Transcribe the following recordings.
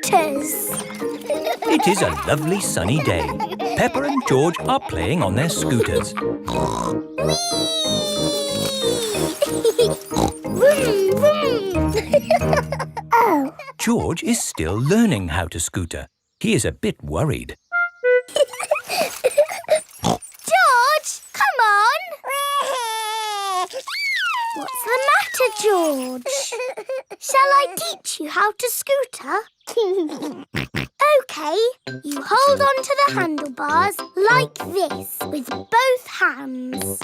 scooters! It is a lovely sunny day. Peppa and George are playing on their scooters. Vroom, vroom. Oh. George is still learning how to scooter. He is a bit worried. George, come on! What's the matter, George? Shall I teach you how to scooter? OK, you hold on to the handlebars like this with both hands.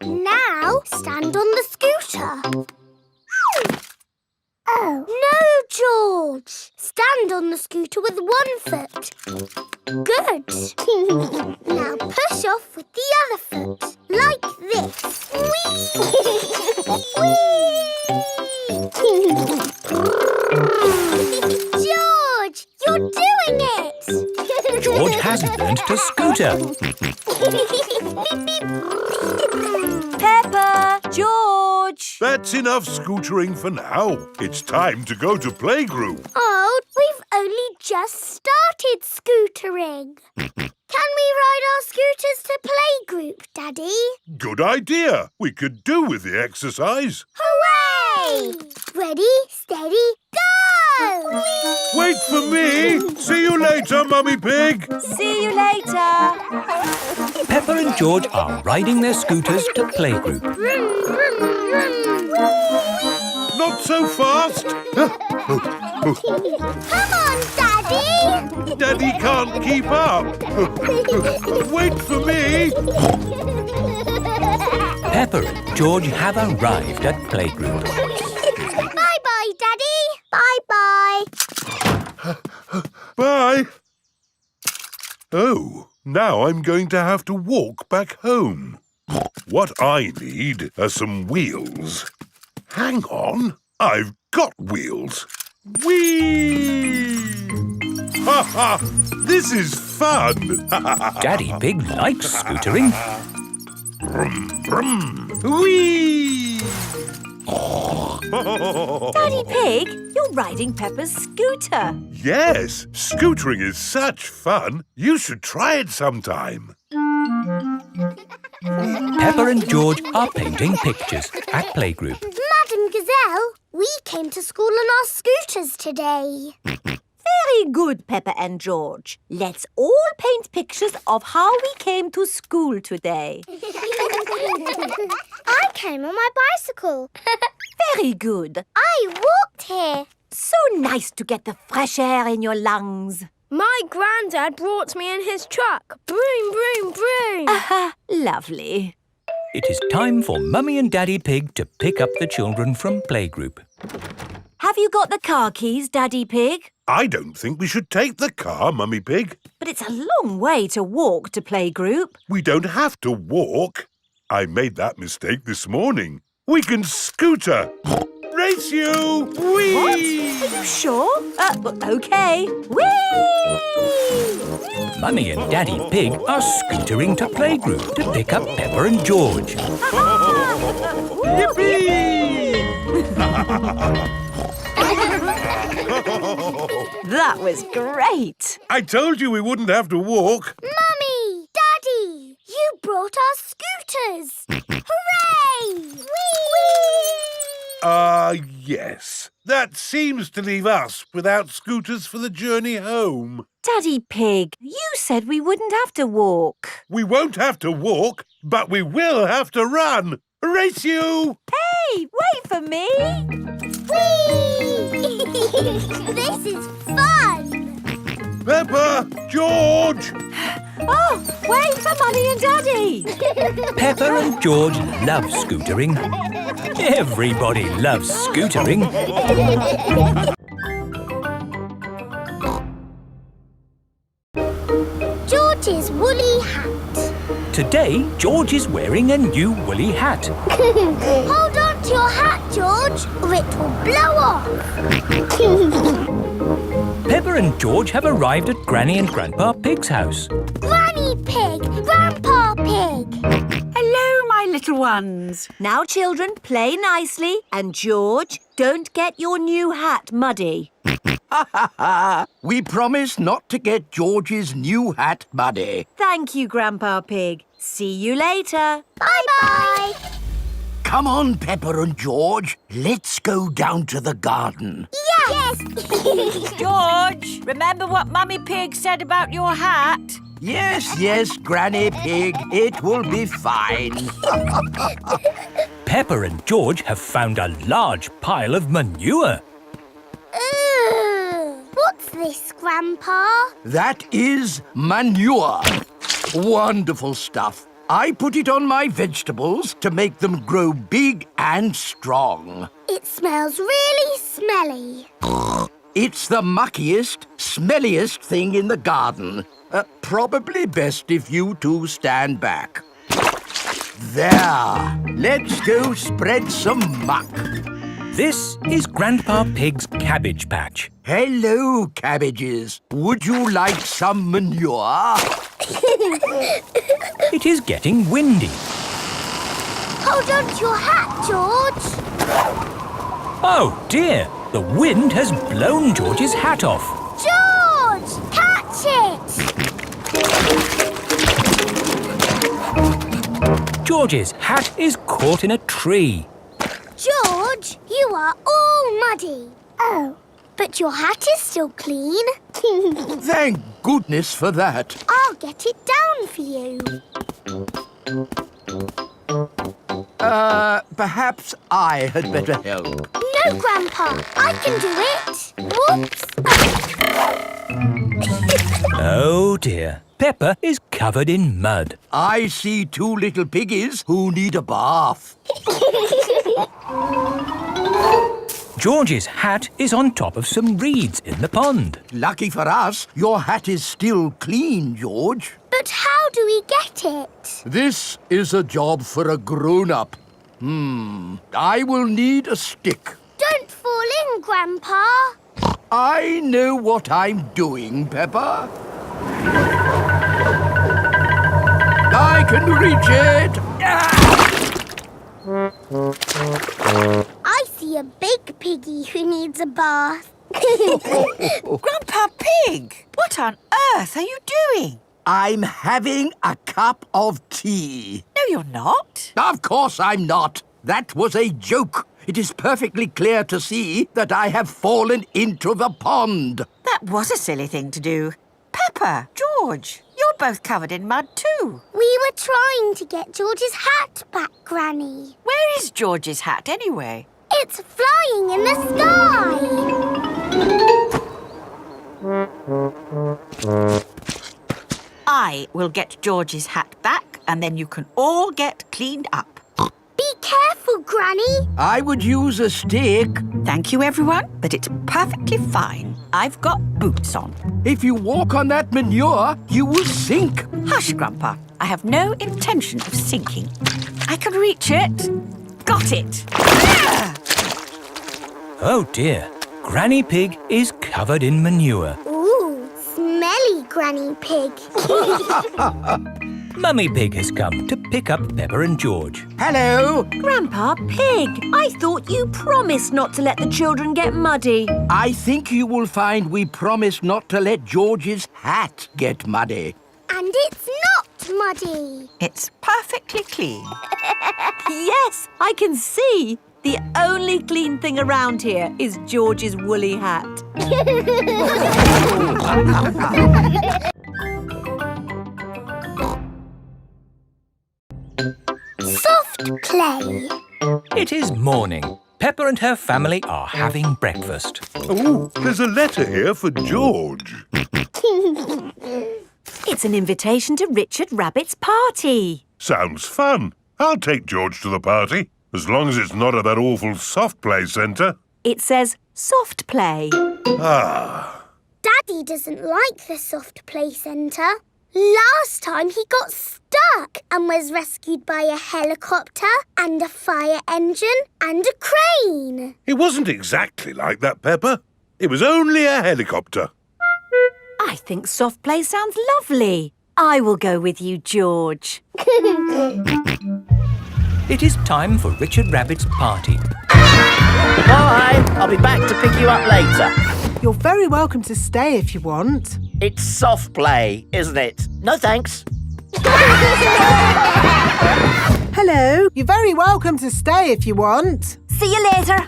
Now stand on the scooter. Oh. No, George. Stand on the scooter with one foot. Good. Now push off with the other foot, like this. Whee! George, you're doing it! George has learned to scooter. Peppa! George! That's enough scootering for now. It's time to go to Playgroup. Oh, we've only just started scootering. Can we ride our scooters to Playgroup, Daddy? Good idea. We could do with the exercise. Hooray! Ready, steady, go! Wait for me. See you later, Mummy Pig. See you later! Peppa and George are riding their scooters to Playgroup. Vroom, vroom, vroom. Not so fast. Come on, Daddy! Daddy can't keep up. Wait for me. Peppa and George have arrived at Playgroup. Bye-bye, Daddy. Bye-bye. Bye. Oh, now I'm going to have to walk back home. What I need are some wheels. Hang on, I've got wheels. Whee! Ha ha! This is fun! Daddy Pig likes scootering. Brum, brum. Whee! Daddy Pig, you're riding Peppa's scooter. Yes, scootering is such fun. You should try it sometime. Peppa and George are painting pictures at Playgroup. Madam Gazelle, we came to school on our scooters today. Very good, Peppa and George. Let's all paint pictures of how we came to school today. I came on my bicycle. Very good. I walked here. So nice to get the fresh air in your lungs. My granddad brought me in his truck. Broom, broom, broom. Aha, lovely. It is time for Mummy and Daddy Pig to pick up the children from Playgroup. Have you got the car keys, Daddy Pig? I don't think we should take the car, Mummy Pig. But it's a long way to walk to Playgroup. We don't have to walk. I made that mistake this morning. We can scooter. Race you! Whee! What? Are you sure? OK. Whee! Mummy and Daddy Pig are scootering to Playgroup to pick up Peppa and George. Yippee! That was great. I told you we wouldn't have to walk. Mummy! Daddy! You brought our scooters! Hooray! Whee! Yes. That seems to leave us without scooters for the journey home. Daddy Pig, you said we wouldn't have to walk. We won't have to walk, but we will have to run. Race you! Hey, wait for me. Whee! This is fun! Peppa! George! Oh, wait for Mummy and Daddy. Peppa and George love scootering. Everybody loves scootering. George's woolly hat. Today, George is wearing a new woolly hat. Hold on to your hat, George, or it will blow off. Peppa and George have arrived at Granny and Grandpa Pig's house. Granny Pig! Grandpa Pig! Hello, my little ones. Now, children, play nicely. And George, don't get your new hat muddy. We promise not to get George's new hat muddy. Thank you, Grandpa Pig. See you later. Bye-bye. Come on, Peppa and George. Let's go down to the garden. Yes! George, remember what Mummy Pig said about your hat? Yes, Granny Pig. It will be fine. Peppa and George have found a large pile of manure. Ugh. What's this, Grandpa? That is manure. Wonderful stuff. I put it on my vegetables to make them grow big and strong. It smells really smelly. It's the muckiest, smelliest thing in the garden. Probably best if you two stand back. There. Let's go spread some muck. This is Grandpa Pig's cabbage patch. Hello, cabbages. Would you like some manure? It is getting windy. Hold on to your hat, George. Oh dear, the wind has blown George's hat off. George, catch it! George's hat is caught in a tree. George, you are all muddy. Oh, but your hat is still clean. Thank goodness for that. I'll get it down for you. Perhaps I had better help. No, Grandpa, I can do it. Whoops. Oh dear, Peppa is covered in mud. I see two little piggies who need a bath. George's hat is on top of some reeds in the pond. Lucky for us, your hat is still clean, George. But how do we get it? This is a job for a grown-up. I will need a stick. Don't fall in, Grandpa. I know what I'm doing, Peppa. I can reach it. I see a big piggy who needs a bath. Grandpa Pig, what on earth are you doing? I'm having a cup of tea. No, you're not. Of course I'm not. That was a joke. It is perfectly clear to see that I have fallen into the pond. That was a silly thing to do. Peppa, George, you're both covered in mud too. We were trying to get George's hat back, Granny. Where is George's hat anyway? It's flying in the sky. I will get George's hat back and then you can all get cleaned up. Be careful, Granny. I would use a stick. Thank you, everyone, but it's perfectly fine. I've got boots on. If you walk on that manure, you will sink. Hush, Grandpa. I have no intention of sinking. I can reach it. Got it. Ah! Oh dear, Granny Pig is covered in manure. Ooh, smelly Granny Pig. Mummy Pig has come to pick up Peppa and George. Hello. Grandpa Pig, I thought you promised not to let the children get muddy. I think you will find we promised not to let George's hat get muddy. And it's not muddy. It's perfectly clean. Yes, I can see. The only clean thing around here is George's woolly hat. Soft play. It is morning. Peppa and her family are having breakfast. Oh, there's a letter here for George. It's an invitation to Richard Rabbit's party. Sounds fun. I'll take George to the party, as long as it's not at that awful soft play centre. It says soft play. Ah. Daddy doesn't like the soft play centre. Last time he got stuck and was rescued by a helicopter and a fire engine and a crane. It wasn't exactly like that, Peppa. It was only a helicopter. I think soft play sounds lovely. I will go with you, George. It is time for Richard Rabbit's party. Bye! I'll be back to pick you up later. You're very welcome to stay if you want. It's soft play, isn't it? No thanks. Hello. You're very welcome to stay if you want. See you later.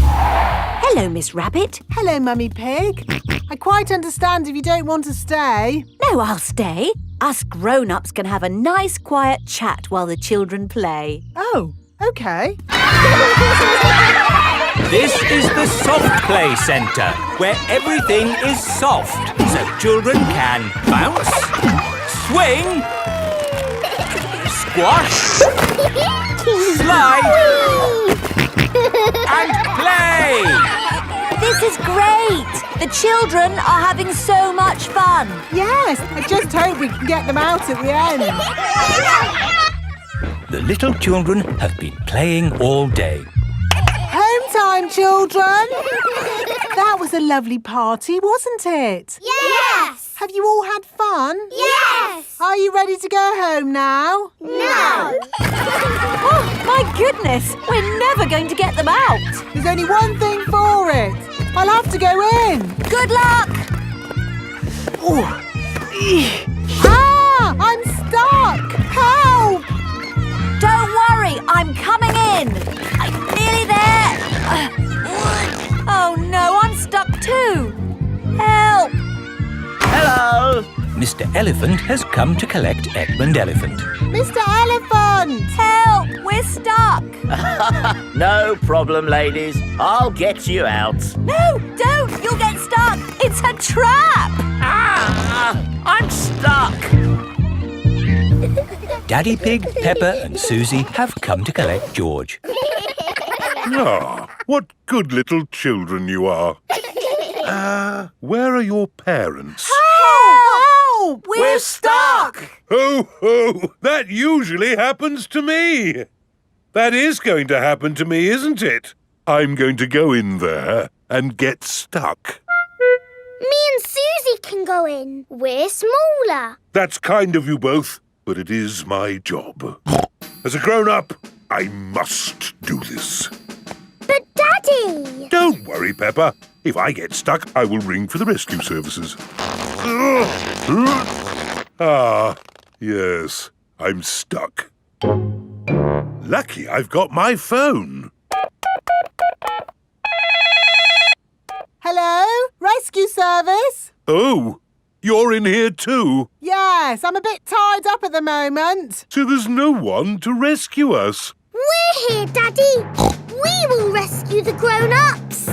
Hello, Miss Rabbit. Hello, Mummy Pig. I quite understand if you don't want to stay. No, I'll stay. Us grown-ups can have a nice quiet chat while the children play. Oh, OK. This is the Soft Play Centre, where everything is soft, so children can bounce, swing, squash, slide, and play. This is great! The children are having so much fun. Yes, I just hope we can get them out at the end. The little children have been playing all day. Home time, children! That was a lovely party, wasn't it? Yes! Have you all had fun? Yes! Are you ready to go home now? No! Oh, my goodness! We're never going to get them out. There's only one thing for it. I'll have to go in. Good luck! Ah! I'm stuck! Help! Don't worry, I'm coming in. I'm nearly there. Oh no, I'm stuck too. Help! Hello. Mr. Elephant has come to collect Edmund Elephant. Mr. Elephant! Help! We're stuck. No problem, ladies. I'll get you out. No, don't! You'll get stuck. It's a trap. Ah! I'm stuck. Daddy Pig, Peppa and Suzy have come to collect George. Ah, what good little children you are. Where are your parents? Help! We're stuck. Ho, ho! That usually happens to me. That is going to happen to me, isn't it? I'm going to go in there and get stuck. Me and Suzy can go in. We're smaller. That's kind of you both, but it is my job. As a grown-up, I must do this. But Daddy! Don't worry, Peppa. If I get stuck, I will ring for the rescue services. Ah, yes, I'm stuck. Lucky I've got my phone. Hello? Rescue service? Oh, you're in here too? Yes, I'm a bit tied up at the moment. So there's no one to rescue us. We're here, Daddy. We will rescue the grown-ups.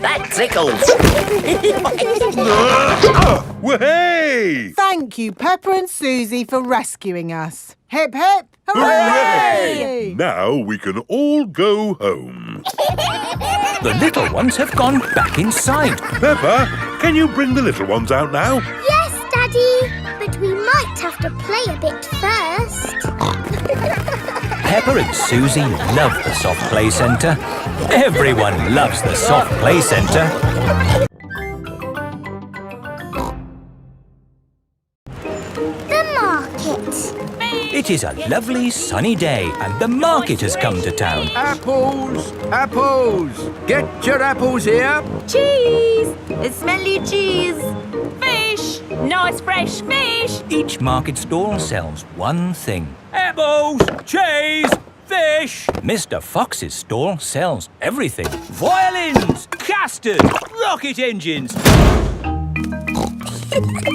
That tickles. Hey! Thank you, Peppa and Suzy, for rescuing us. Hip, hip, Hooray! Now we can all go home. The little ones have gone back inside. Peppa, can you bring the little ones out now? Yes, Daddy. But we might have to play a bit first. Peppa and Suzy love the Soft Play Centre. Everyone loves the Soft Play Centre. The market. It is a lovely sunny day and the market has come to town. Apples! Apples! Get your apples here. Cheese! Smelly cheese! Fish! Nice fresh fish! Each market stall sells one thing. Apples, cheese, fish. Mr. Fox's stall sells everything. Violins, casters, rocket engines.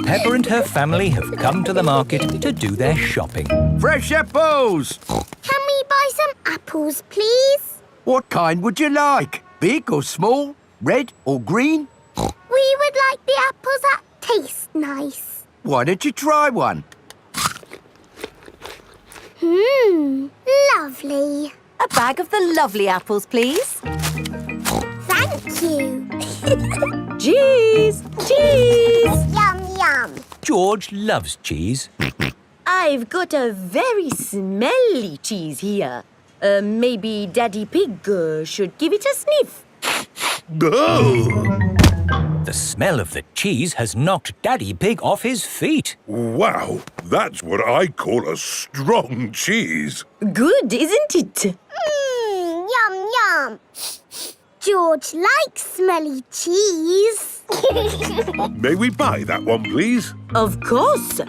Peppa and her family have come to the market to do their shopping. Fresh apples! Can we buy some apples, please? What kind would you like? Big or small? Red or green? We would like the apples that taste nice. Why don't you try one? Lovely. A bag of the lovely apples, please. Thank you. Cheese! Cheese! Yum, yum. George loves cheese. I've got a very smelly cheese here. Maybe Daddy Pig should give it a sniff. Oh! The smell of the cheese has knocked Daddy Pig off his feet. Wow, that's what I call a strong cheese. Good, isn't it? Yum, yum. George likes smelly cheese. May we buy that one, please? Of course.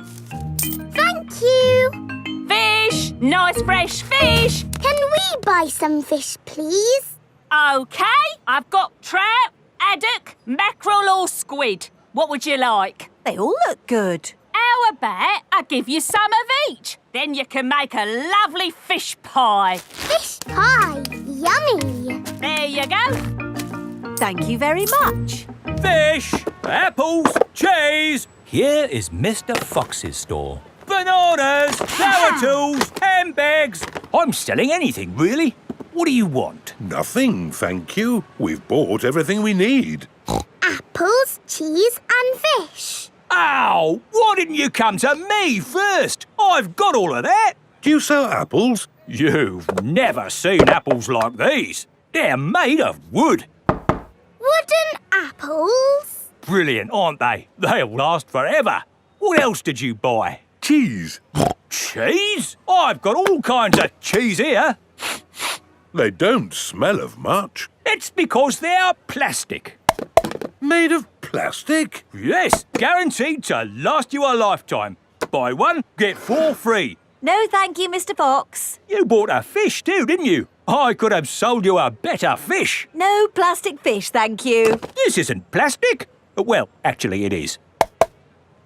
Thank you. Fish! Nice fresh fish! Can we buy some fish, please? OK, I've got trout, haddock, mackerel or squid. What would you like? They all look good. How about I give you some of each? Then you can make a lovely fish pie. Fish pie. Yummy. There you go. Thank you very much. Fish, apples, cheese. Here is Mr. Fox's store. Bananas, power tools, handbags. I'm selling anything, really. What do you want? Nothing, thank you. We've bought everything we need. Apples, cheese and fish. Ow! Why didn't you come to me first? I've got all of that. Do you sell apples? You've never seen apples like these. They're made of wood. Wooden apples. Brilliant, aren't they? They'll last forever. What else did you buy? Cheese. Cheese? I've got all kinds of cheese here. They don't smell of much. It's because they're plastic. Made of plastic? Yes, guaranteed to last you a lifetime. Buy one, get 4 free. No, thank you, Mr. Fox. You bought a fish too, didn't you? I could have sold you a better fish. No plastic fish, thank you. This isn't plastic. Well, actually it is.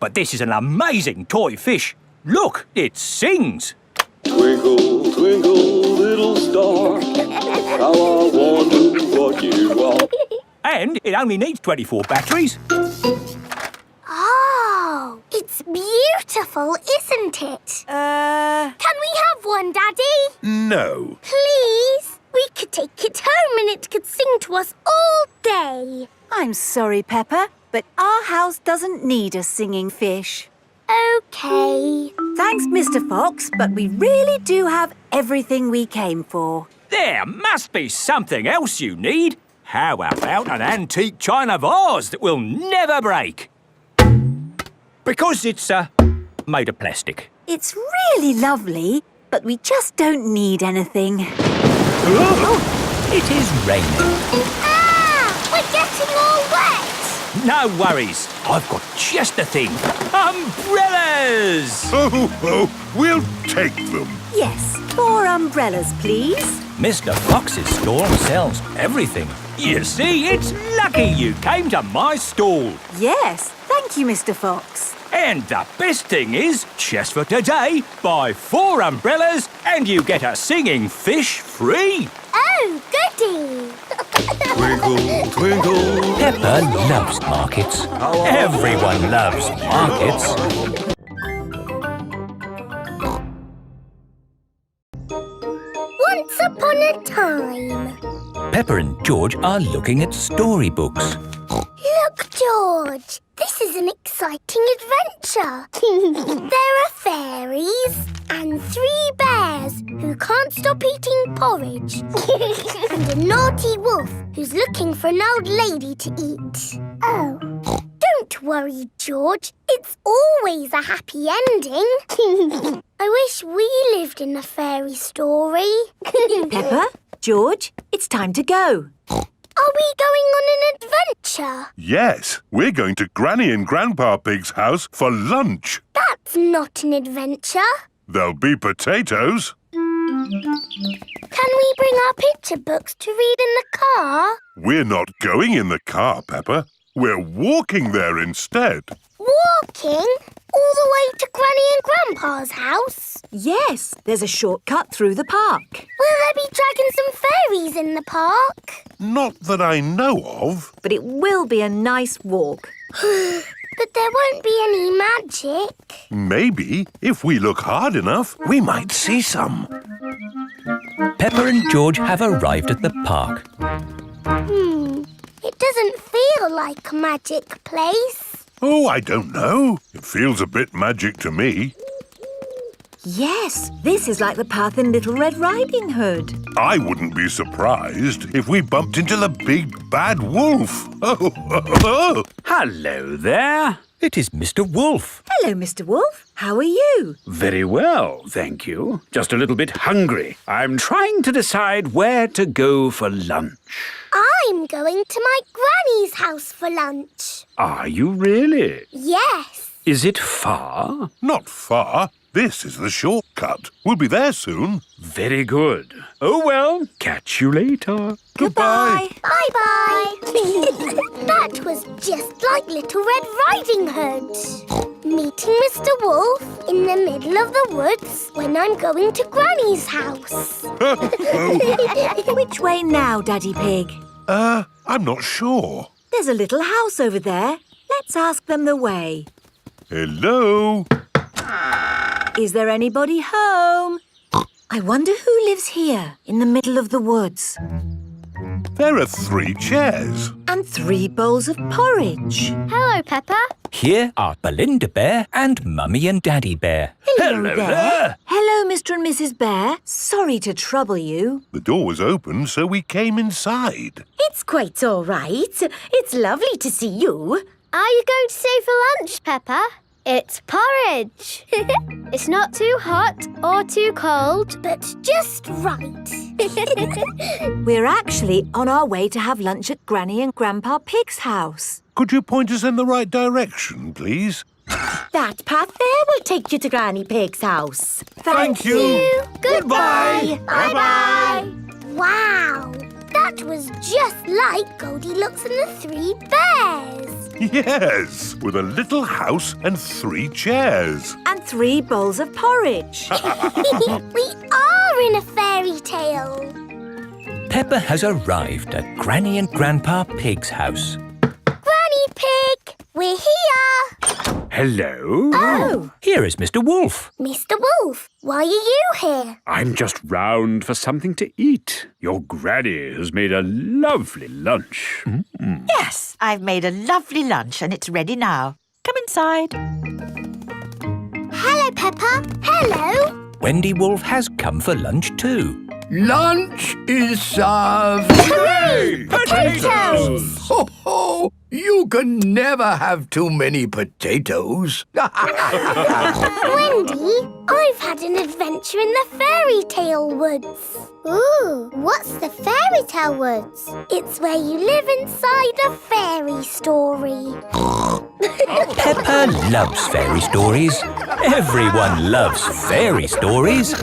But this is an amazing toy fish. Look, it sings. Twinkle, twinkle, little star, how I wonder what you are. And it only needs 24 batteries. Oh, it's beautiful, isn't it? Can we have one, Daddy? No. Please? We could take it home and it could sing to us all day. I'm sorry, Peppa, but our house doesn't need a singing fish. OK. Thanks, Mr. Fox, but we really do have everything we came for. There must be something else you need. How about an antique china vase that will never break? Because it's made of plastic. It's really lovely, but we just don't need anything. Oh, it is raining. Ah! We're getting all wet. No worries. I've got just the thing. Umbrellas! Oh, we'll take them. Yes, 4 umbrellas, please. Mr. Fox's store sells everything. You see, it's lucky you came to my stall. Yes, thank you, Mr. Fox. And the best thing is, just for today, buy 4 umbrellas and you get a singing fish free. Oh, goody. Twinkle, twinkle. Peppa loves markets. Everyone loves markets. Once upon a time. Peppa and George are looking at storybooks. Look, George. This is an exciting adventure. There are fairies and 3 bears who can't stop eating porridge. And a naughty wolf who's looking for an old lady to eat. Oh. Don't worry, George. It's always a happy ending. I wish we lived in a fairy story. Peppa, George, it's time to go. Are we going on an adventure? Yes, we're going to Granny and Grandpa Pig's house for lunch. That's not an adventure. There'll be potatoes. Can we bring our picture books to read in the car? We're not going in the car, Peppa. We're walking there instead. Walking? All the way to Granny and Grandpa's house? Yes, there's a shortcut through the park. Will there be dragons and fairies in the park? Not that I know of. But it will be a nice walk. But there won't be any magic. Maybe, if we look hard enough, we might see some. Peppa and George have arrived at the park. It doesn't feel like a magic place. Oh, I don't know. It feels a bit magic to me. Yes, this is like the path in Little Red Riding Hood. I wouldn't be surprised if we bumped into the big bad wolf. Oh. Hello there. It is Mr. Wolf. Hello, Mr. Wolf. How are you? Very well, thank you. Just a little bit hungry. I'm trying to decide where to go for lunch. I'm going to my granny's house for lunch. Are you really? Yes. Is it far? Not far. This is the shortcut. We'll be there soon. Very good. Oh, well, catch you later. Goodbye. Bye-bye. That was just like Little Red Riding Hood. Meeting Mr. Wolf in the middle of the woods when I'm going to Granny's house. Which way now, Daddy Pig? I'm not sure. There's a little house over there. Let's ask them the way. Hello? Is there anybody home? I wonder who lives here in the middle of the woods. There are 3 chairs. And 3 bowls of porridge. Hello, Peppa. Here are Belinda Bear and Mummy and Daddy Bear. Hello there. Hello, Mr. and Mrs. Bear. Sorry to trouble you. The door was open, so we came inside. It's quite all right. It's lovely to see you. Are you going to stay for lunch, Peppa? It's porridge. It's not too hot or too cold, But just right. We're actually on our way to have lunch at Granny and Grandpa Pig's house. Could you point us in the right direction, please? That path there will take you to Granny Pig's house. Thank you. Goodbye. Bye-bye. Wow. That was just like Goldilocks and the 3 bears. Yes, with a little house and 3 chairs. And 3 bowls of porridge. We are in a fairy tale. Peppa has arrived at Granny and Grandpa Pig's house. Granny Pig, we're here. Hello? Oh, Here is Mr. Wolf. Mr. Wolf, why are you here? I'm just round for something to eat. Your granny has made a lovely lunch. Yes, I've made a lovely lunch and it's ready now. Come inside. Hello, Peppa. Hello. Wendy Wolf has come for lunch too. Lunch is served. Hooray! Potatoes! Ho, ho! You can never have too many potatoes. Wendy, I've had an adventure in the fairy tale woods. Ooh, what's the fairy tale woods? It's where you live inside a fairy story. Peppa loves fairy stories. Everyone loves fairy stories.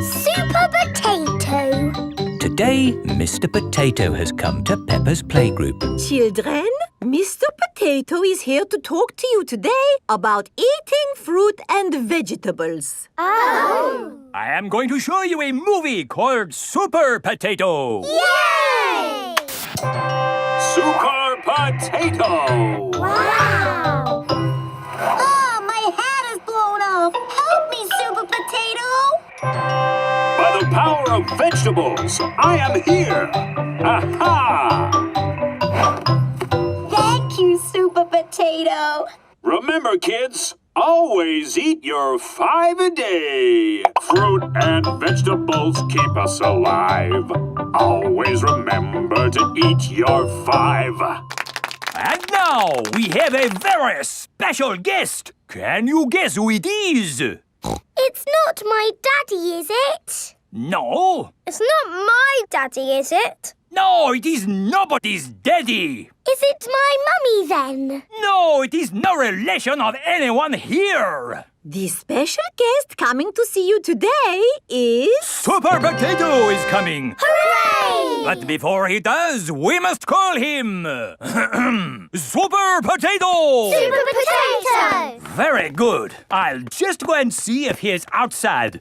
Super Potato. Today, Mr. Potato has come to Peppa's playgroup. Children, Mr. Potato is here to talk to you today about eating fruit and vegetables. Oh. I am going to show you a movie called Super Potato. Yay! Super Potato! Wow! Oh, my hat is blown off. Help me, Super Potato. By the power of vegetables, I am here! Aha! Thank you, Super Potato. Remember, kids, always eat your 5 a day. Fruit and vegetables keep us alive. Always remember to eat your 5. And now we have a very special guest. Can you guess who it is? It's not my daddy, is it? No. it's not my daddy, is it? No, it is nobody's daddy. Is it my mummy then? No, it is no relation of anyone here. The special guest coming to see you today is... Super Potato is coming. Hooray! But before he does, we must call him Super Potato. Super Potato! Very good. I'll just go and see if he is outside.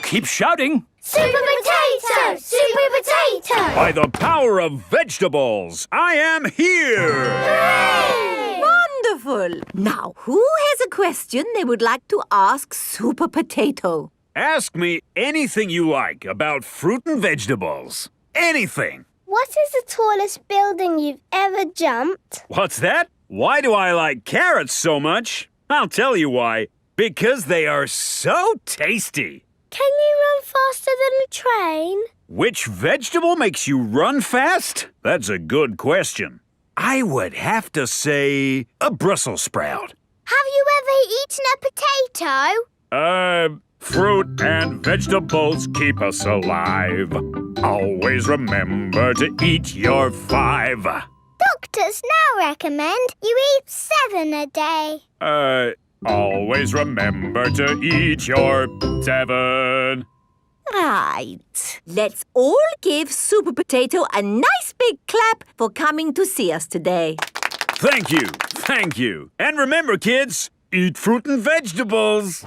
Keep shouting. Super Potato! Super Potato! By the power of vegetables, I am here! Hooray! Wonderful! Now, who has a question they would like to ask Super Potato? Ask me anything you like about fruit and vegetables. Anything. What is the tallest building you've ever jumped? What's that? Why do I like carrots so much? I'll tell you why. Because they are so tasty. Can you run faster than a train? Which vegetable makes you run fast? That's a good question. I would have to say a Brussels sprout. Have you ever eaten a potato? Fruit and vegetables keep us alive. Always remember to eat your 5. Doctors now recommend you eat 7 a day. Always remember to eat your 7. Right. Let's all give Super Potato a nice big clap for coming to see us today. Thank you. Thank you. And remember, kids, eat fruit and vegetables.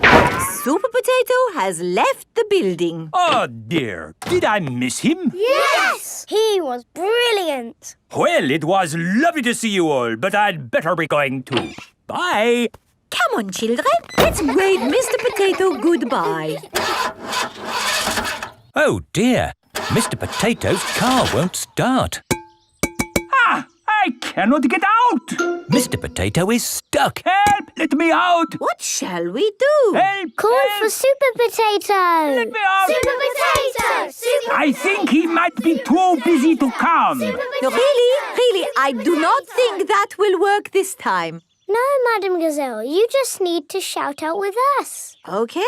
Super Potato has left the building. Oh, dear. Did I miss him? Yes! He was brilliant. Well, it was lovely to see you all, but I'd better be going too. Bye. Come on, children. Let's wave Mr. Potato goodbye. Oh, dear. Mr. Potato's car won't start. Ah! I cannot get out! Mr. Potato is stuck. Help! Let me out! What shall we do? Help! Call help. for Super Potato. Let me out! Super Potato! Super I think he might be too busy to come. No, really, I do not think that will work this time. No, Madam Gazelle, you just need to shout out with us. Okay.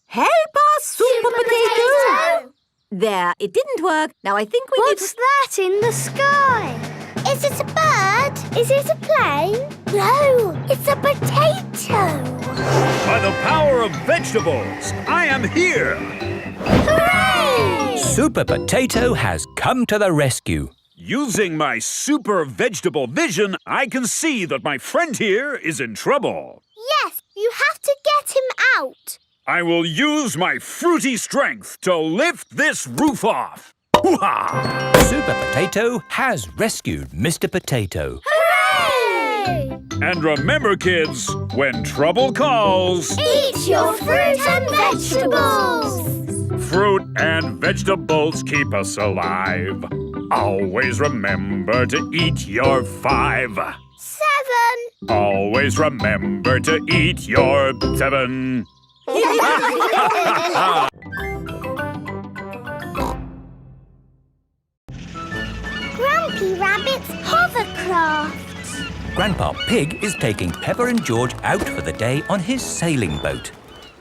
Help us, Super Potato! There, it didn't work. Now I think we What's that in the sky? Is it a bird? Is it a plane? No, it's a potato. By the power of vegetables, I am here. Hooray! Super Potato has come to the rescue. Using my super vegetable vision, I can see that my friend here is in trouble. Yes, you have to get him out. I will use my fruity strength to lift this roof off. Hoo-ha! Super Potato has rescued Mr. Potato. Hooray! And remember, kids, when trouble calls, Eat your fruit and vegetables. fruit and vegetables keep us alive. Always remember to eat your 5. 7. Always remember to eat your 7. Grumpy Rabbit's hovercraft. Grandpa Pig is taking Peppa and George out for the day on his sailing boat.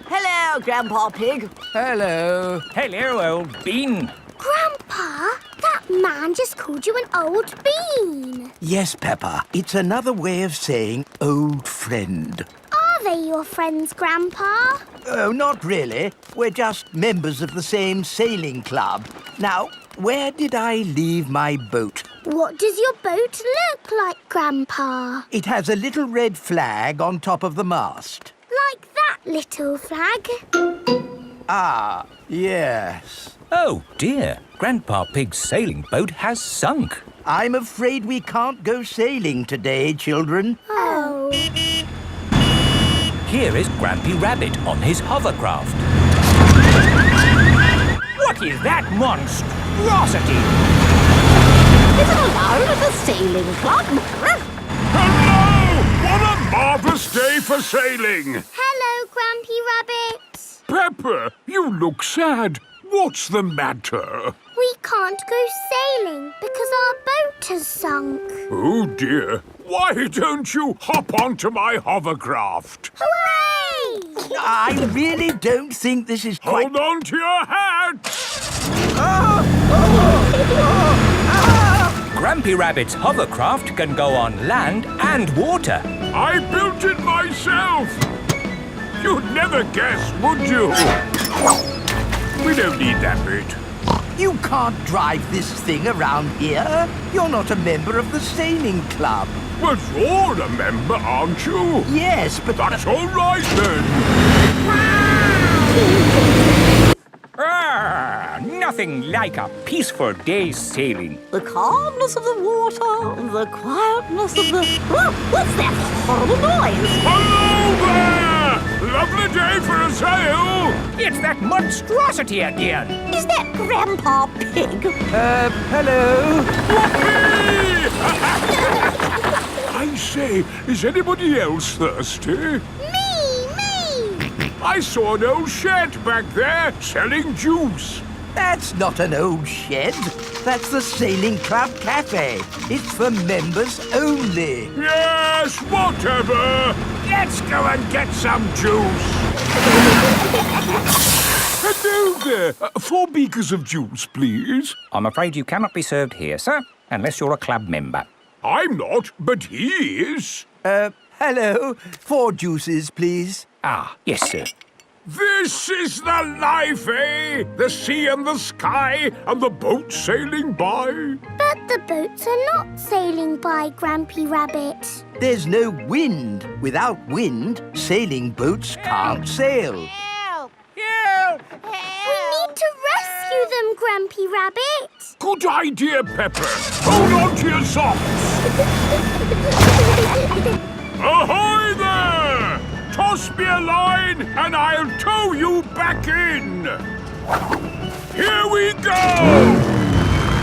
Hello, Grandpa Pig. Hello. Hello, old bean. Grandpa, that man just called you an old bean. Yes, Peppa. It's another way of saying old friend. Are they your friends, Grandpa? Oh, not really. We're just members of the same sailing club. Now, where did I leave my boat? What does your boat look like, Grandpa? It has a little red flag on top of the mast. Like that little flag? Ah, yes. Oh, dear. Grandpa Pig's sailing boat has sunk. I'm afraid we can't go sailing today, children. Oh. Here is Grampy Rabbit on his hovercraft. What is that monstrosity? Is it allowed at the sailing club? Hello! What a marvellous day for sailing! Hello, Grampy Rabbit. Peppa, you look sad. What's the matter? We can't go sailing because our boat has sunk. Oh dear. Why don't you hop onto my hovercraft? Hooray! I really don't think this is quite... Hold on to your hat! Grampy Rabbit's hovercraft can go on land and water. I built it myself! You'd never guess, would you? We don't need that bit. You can't drive this thing around here. You're not a member of the sailing club. But you're a member, aren't you? Yes, but... That's all right, then. Nothing like a peaceful day's sailing. The calmness of the water, the quietness of the... Oh, what's that horrible noise? Hello there! Lovely day for a sail! It's that monstrosity again. Is that Grandpa Pig? hello? I say, Say, is anybody else thirsty? Me! I saw an old shed back there selling juice. That's not an old shed. That's the Sailing Club Cafe. It's for members only. Yes, whatever. Let's go and get some juice. Hello there. 4 beakers of juice, please. I'm afraid you cannot be served here, sir, unless you're a club member. I'm not, but he is. Hello. 4 juices, please. Ah, yes, sir. This is the life, eh? The sea and the sky and the boat sailing by. But the boats are not sailing by, Grampy Rabbit. There's no wind. Without wind, sailing boats can't sail. Help! We need to rescue them, Grampy Rabbit. Good idea, Peppa. Hold on to your socks. Ahoy there! Toss me a line and I'll tow you back in. Here we go!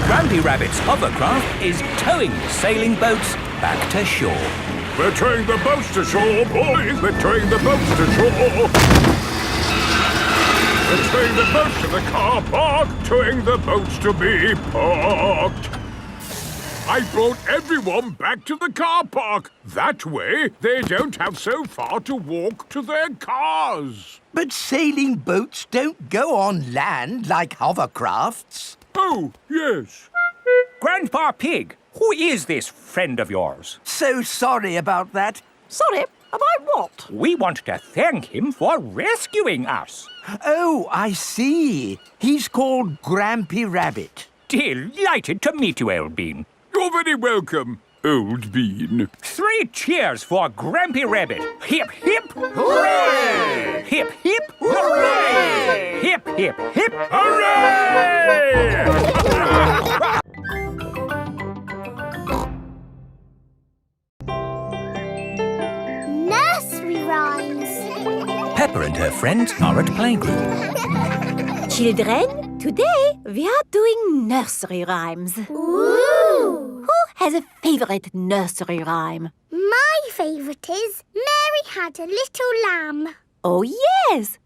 Grampy Rabbit's hovercraft is towing the sailing boats back to shore. We're towing the boats to shore, boys. We're towing the boats to shore. We're towing the boats to the car park, towing the boats to be parked. I brought everyone back to the car park. That way, they don't have so far to walk to their cars. But sailing boats don't go on land like hovercrafts. Oh, yes. Grandpa Pig, who is this friend of yours? So sorry about that. Sorry, about what? We want to thank him for rescuing us. Oh, I see. He's called Grampy Rabbit. Delighted to meet you, Old Bean. You're very welcome, Old Bean. 3 cheers for Grampy Rabbit. Hip, hip, hooray! Hip, hip, hooray! Hip, hip, hip, Hooray! Nursery rhymes. Peppa and her friends are at Playgroup. Children, today we are doing nursery rhymes. Ooh! Who has a favorite nursery rhyme? My favourite is Mary Had a Little Lamb. Oh, yes.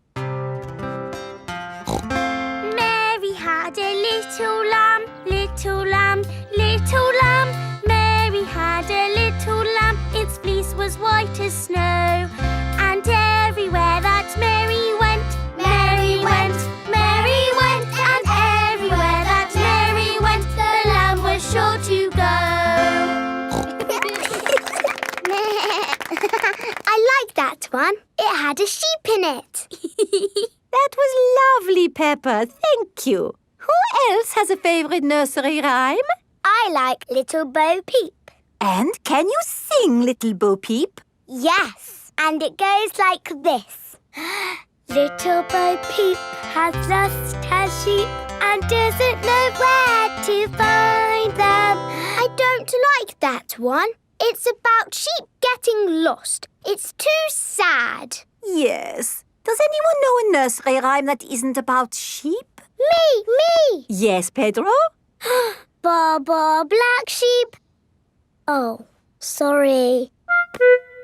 Mary had a little lamb, little lamb, little lamb. Mary had a little lamb, its fleece was white as snow. And everywhere that Mary went, Mary went, Mary went. And everywhere that Mary went, the lamb was sure to go. I like that one. It had a sheep in it. That was lovely, Peppa. Thank you. Who else has a favorite nursery rhyme? I like Little Bo Peep. And can you sing, Little Bo Peep? Yes, and it goes like this. Little Bo Peep has lost her sheep and doesn't know where to find them. I don't like that one. It's about sheep getting lost. It's too sad. Yes. Does anyone know a nursery rhyme that isn't about sheep? Me! Yes, Pedro? Baba Black Sheep. Oh, sorry.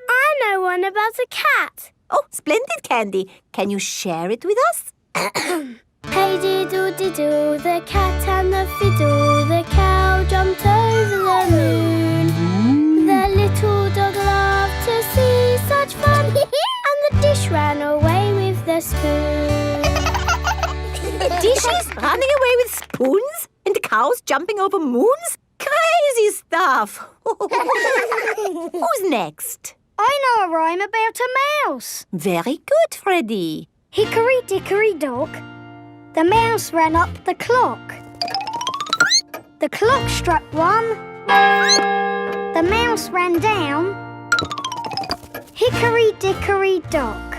I know one about a cat. Oh, splendid, Candy. Can you share it with us? Hey diddle diddle, the cat and the fiddle, the cow jumped over the moon. The little dog loved to see such fun, and the dish ran away with the spoon. Dishes running away with spoons and cows jumping over moons? Crazy stuff. Who's next? I know a rhyme about a mouse. Very good, Freddy. Hickory dickory dock, the mouse ran up the clock. The clock struck 1, the mouse ran down. Hickory dickory dock.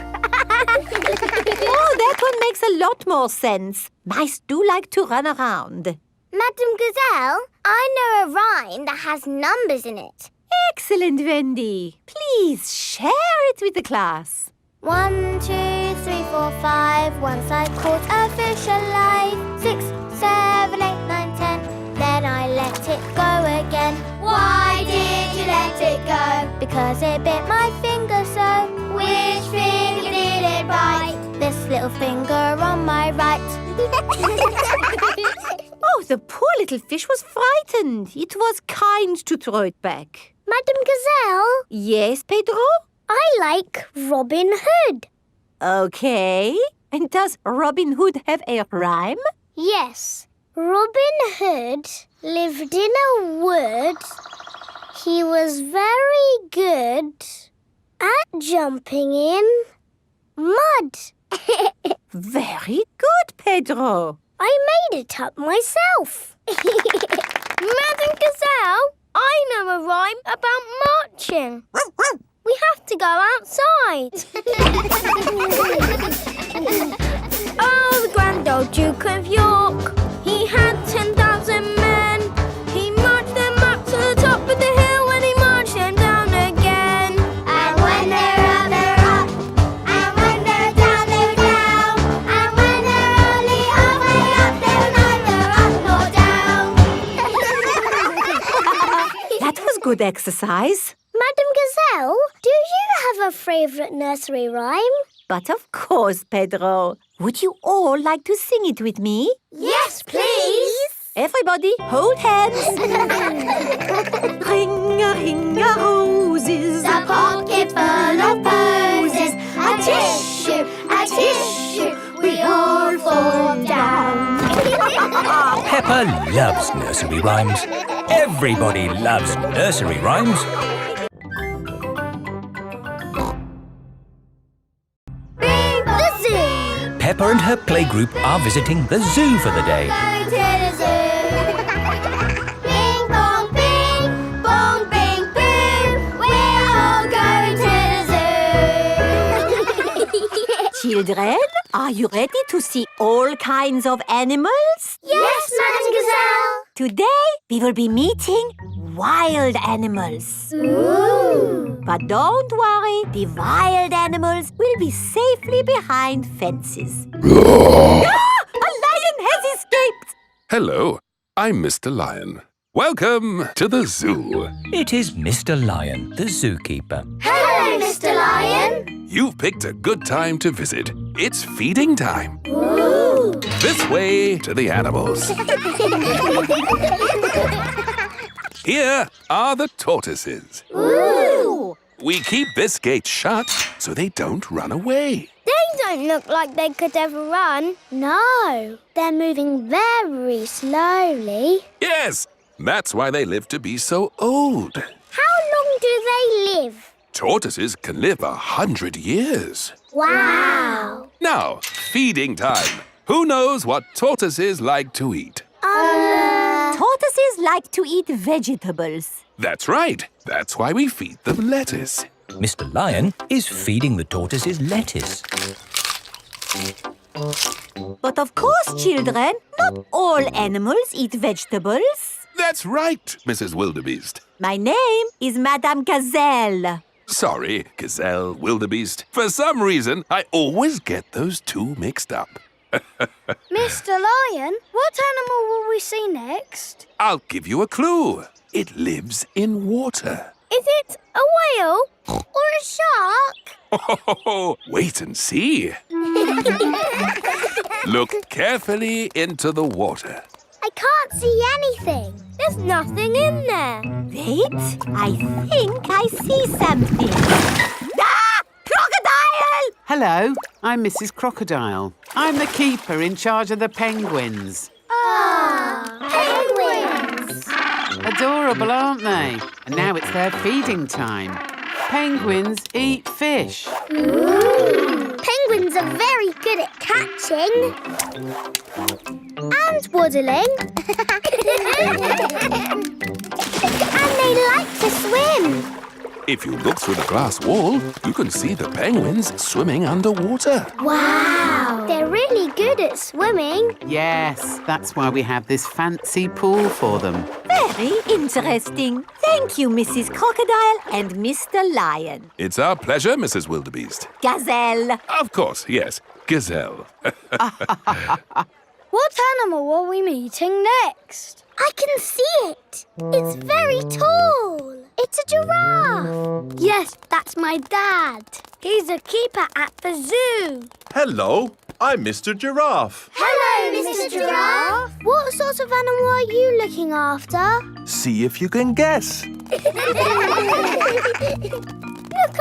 Oh, that one makes a lot more sense. Mice do like to run around. Madam Gazelle, I know a rhyme that has numbers in it. Excellent, Wendy. Please share it with the class. 1, 2, 3, 4, 5. Once I caught a fish alive. 6, 7, 8, 9, 10. Then I let it go again. Why did you let it go? because it bit my finger so. Which finger did it bite? This little finger on my right. Oh, the poor little fish was frightened. It was kind to throw it back. Madam Gazelle, Yes, Pedro? I like Robin Hood. Okay. And does Robin Hood have a rhyme? Yes, Robin Hood lived in a wood. He was very good at jumping in mud. Very good, Pedro. I made it up myself. Madam Gazelle, I know a rhyme about marching. We have to go outside. Oh, the grand old Duke of York, he had 10,000 men. He marched them up to the top of the hill and he marched them down again. And when they're up, they're up. And when they're down, they're down. And when they're only halfway up, they're neither up nor down. That was good exercise. Madam Gazelle, do you have a favourite nursery rhyme? But of course, Pedro. Would you all like to sing it with me? Yes, please. Everybody, hold hands. Ring-a-ring-a roses, A pocket full of posies, a tissue, we all fall down. Peppa loves nursery rhymes. Everybody loves nursery rhymes. The zoo. Peppa and her playgroup are visiting the zoo for the day. Go to the zoo. Bing bong bing, bong bing boom. We're all going to the zoo. Children, are you ready to see all kinds of animals? Yes, Madam Gazelle. Today, we will be meeting wild animals. Ooh. But don't worry, the wild animals will be safely behind fences. A lion has escaped! Hello, I'm Mr. Lion. Welcome to the zoo. It is Mr. Lion, the zookeeper. Hello, Mr. Lion. You've picked a good time to visit. It's feeding time. Ooh. This way to the animals. Here are the tortoises. Ooh. We keep this gate shut so they don't run away. They don't look like they could ever run. No, they're moving very slowly. Yes, that's why they live to be so old. How long do they live? Tortoises can live 100 years. Wow. Now, feeding time. Who knows what tortoises like to eat? Tortoises like to eat vegetables. That's right. That's why we feed them lettuce. Mr. Lion is feeding the tortoises lettuce. But of course, children, not all animals eat vegetables. That's right, Mrs. Wildebeest. My name is Madame Gazelle. Sorry, Gazelle, Wildebeest. For some reason, I always get those two mixed up. Mr. Lion, what animal will we see next? I'll give you a clue. It lives in water. Is it a whale or a shark? Oh, wait and see. Look carefully into the water. I can't see anything. There's nothing in there. Wait, I think I see something. Ah! Crocodile! Hello, I'm Mrs. Crocodile. I'm the keeper in charge of the penguins. Penguins! Adorable, aren't they? And now it's their feeding time. Penguins eat fish. Ooh. Penguins are very good at catching and waddling. And they like to swim. If you look through the glass wall, you can see the penguins swimming underwater. Wow! They're really good at swimming. Yes, that's why we have this fancy pool for them. Very interesting. Thank you, Mrs. Crocodile and Mr. Lion. It's our pleasure, Mrs. Wildebeest. Gazelle. Of course, yes, Gazelle. What animal are we meeting next? I can see it. It's very tall. It's a giraffe. Yes, that's my dad. He's a keeper at the zoo. Hello, I'm Mr. Giraffe. Hello, Mr. Giraffe. What sort of animal are you looking after? See if you can guess. Look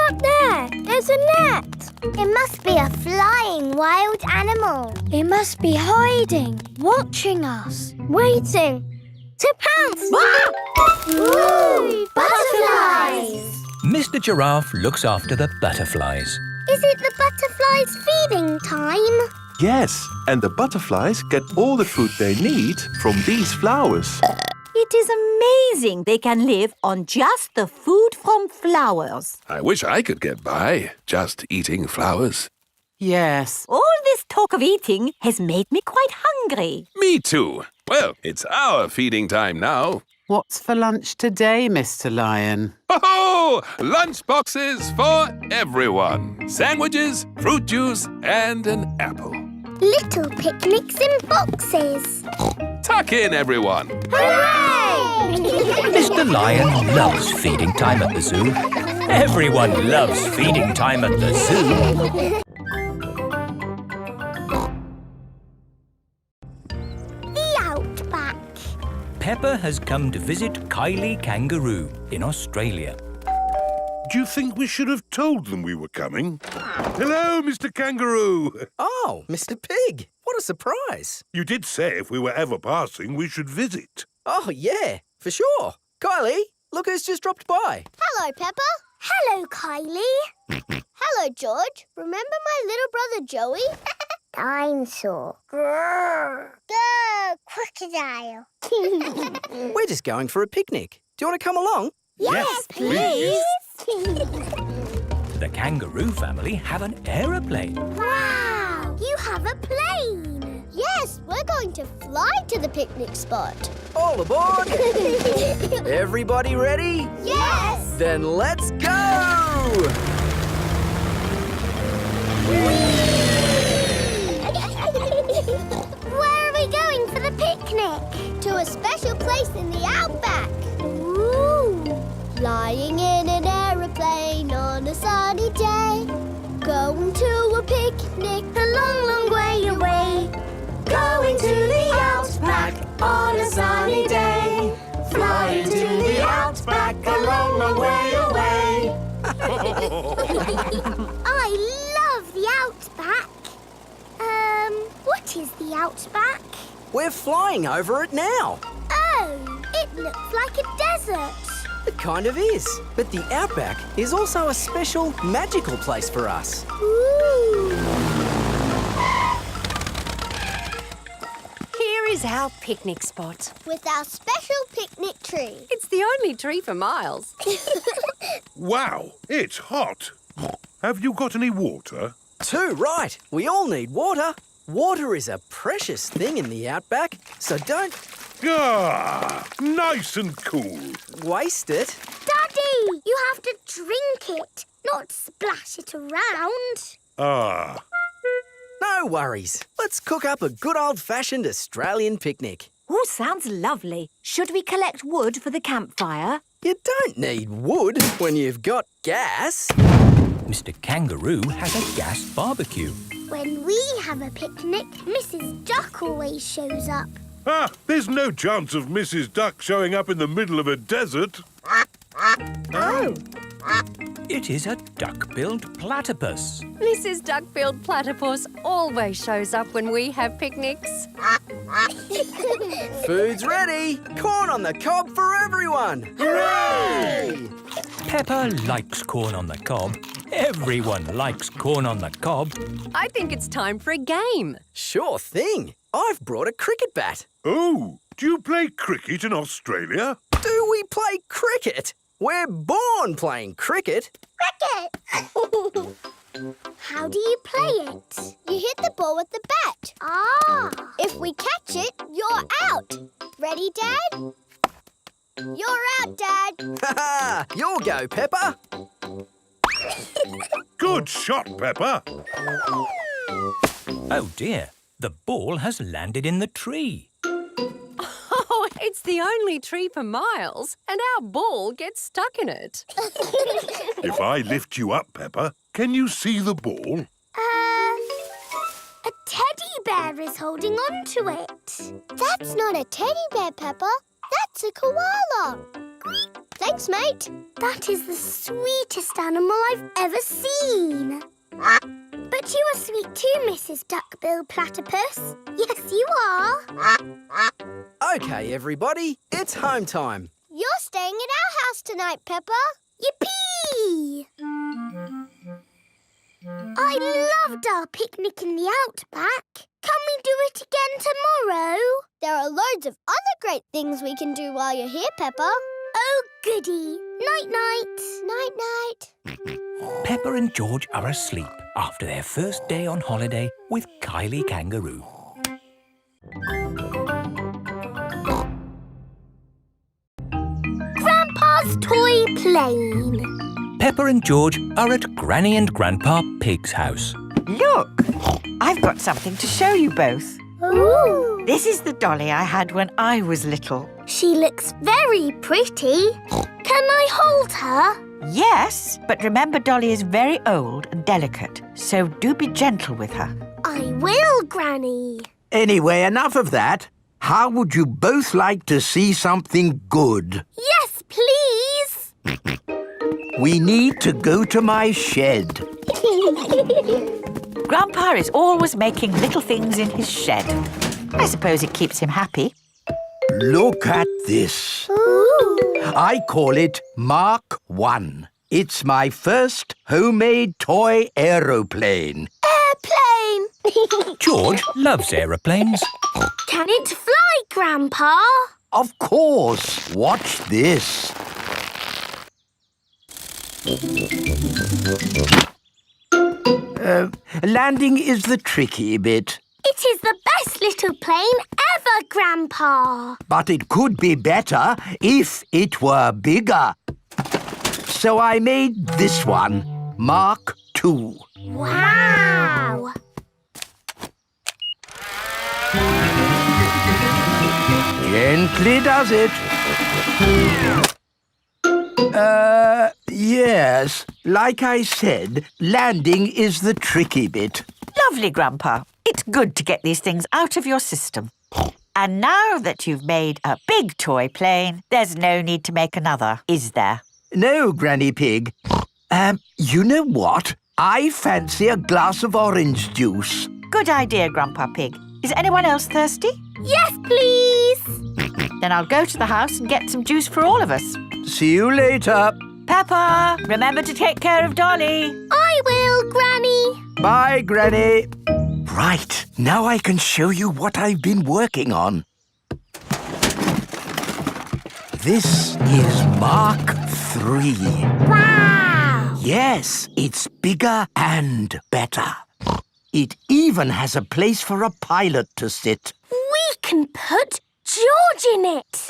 up there. There's a net. It must be a flying wild animal. It must be hiding, watching us, waiting to pounce. Ooh, butterflies! Mr. Giraffe looks after the butterflies. Is it the butterflies' feeding time? Yes, and the butterflies get all the food they need from these flowers. It is amazing they can live on just the food from flowers. I wish I could get by just eating flowers. Yes. All this talk of eating has made me quite hungry. Me too. Well, it's our feeding time now. What's for lunch today, Mr. Lion? Ho-ho! Lunch boxes for everyone. Sandwiches, fruit juice, and an apple. Little picnics in boxes. Tuck in, everyone. Hooray! Mr. Lion loves feeding time at the zoo. Everyone loves feeding time at the zoo. The outback. Peppa has come to visit Kylie Kangaroo in Australia. Do you think we should have told them we were coming? Hello, Mr. Kangaroo. Oh, Mr. Pig. What a surprise. You did say if we were ever passing, we should visit. Oh, yeah, for sure. Kylie, look who's just dropped by. Hello, Peppa. Hello, Kylie. Hello, George. Remember my little brother Joey? Dinosaur. Grrr. Grrr, crocodile. We're just going for a picnic. Do you want to come along? Yes, please. The kangaroo family have an aeroplane. Wow! You have a plane. Yes, we're going to fly to the picnic spot. All aboard! Everybody ready? Yes! Then let's go! Where are we going for the picnic? To a special place in the outback. Ooh! Flying in an aeroplane on a sunny day. Going to a picnic a long, long way away. Going to the outback on a sunny day. Flying to the outback a long, long way away. I love the outback. What is the outback? We're flying over it now. Oh, it looks like a desert. It kind of is. But the outback is also a special, magical place for us. Ooh. Here is our picnic spot. With our special picnic tree. It's the only tree for miles. Wow, it's hot. Have you got any water? Too right. We all need water. Water is a precious thing in the outback, so don't... Ah, nice and cool. Waste it. Daddy, you have to drink it, not splash it around. Ah. No worries. Let's cook up a good old-fashioned Australian picnic. Oh, sounds lovely. Should we collect wood for the campfire? You don't need wood when you've got gas. Mr. Kangaroo has a gas barbecue. When we have a picnic, Mrs. Duck always shows up. Ah, there's no chance of Mrs. Duck showing up in the middle of a desert. Oh. It is a duck-billed platypus. Mrs. Duck-billed Platypus always shows up when we have picnics. Food's ready. Corn on the cob for everyone. Hooray! Peppa likes corn on the cob. Everyone likes corn on the cob. I think it's time for a game. Sure thing. I've brought a cricket bat. Oh, do you play cricket in Australia? Do we play cricket? We're born playing cricket. Cricket! How do you play it? You hit the ball with the bat. Ah! If we catch it, you're out. Ready, Dad? You're out, Dad. Ha! You'll go, Peppa. Good shot, Peppa. Oh dear, the ball has landed in the tree. Oh, It's the only tree for miles, and our ball gets stuck in it. If I lift you up, Peppa, can you see the ball? A teddy bear is holding on to it. That's not a teddy bear, Peppa. That's a koala. Thanks, mate. That is the sweetest animal I've ever seen. But you are sweet too, Mrs. Duckbill Platypus. Yes, you are. Okay, everybody, it's home time. You're staying at our house tonight, Peppa. Yippee! I loved our picnic in the outback. Can we do it again tomorrow? There are loads of other great things we can do while you're here, Peppa. Oh, goody. Night-night. Night-night. Peppa and George are asleep after their first day on holiday with Kylie Kangaroo. Grandpa's toy plane. Peppa and George are at Granny and Grandpa Pig's house. Look, I've got something to show you both. Ooh. This is the dolly I had when I was little. She looks very pretty. Can I hold her? Yes, but remember Dolly is very old and delicate, so do be gentle with her. I will, Granny. Anyway, enough of that. How would you both like to see something good? Yes, please. We need to go to my shed. Grandpa is always making little things in his shed. I suppose it keeps him happy. Look at this. Ooh. I call it Mark 1. It's my first homemade toy aeroplane. Airplane. George loves aeroplanes. Can it fly, Grandpa? Of course. Watch this. Landing is the tricky bit. It is the best little plane ever, Grandpa. But it could be better if it were bigger. So I made this one, Mark 2. Wow! Gently does it. Yes. Like I said, landing is the tricky bit. Lovely, Grandpa. It's good to get these things out of your system. And now that you've made a big toy plane, there's no need to make another, is there? No, Granny Pig. You know what? I fancy a glass of orange juice. Good idea, Grandpa Pig. Is anyone else thirsty? Yes, please. Then I'll go to the house and get some juice for all of us. See you later. Peppa, remember to take care of Dolly. I will, Granny. Bye, Granny. Right, now I can show you what I've been working on. This is Mark 3. Wow! Yes, it's bigger and better. It even has a place for a pilot to sit. We can put George in it.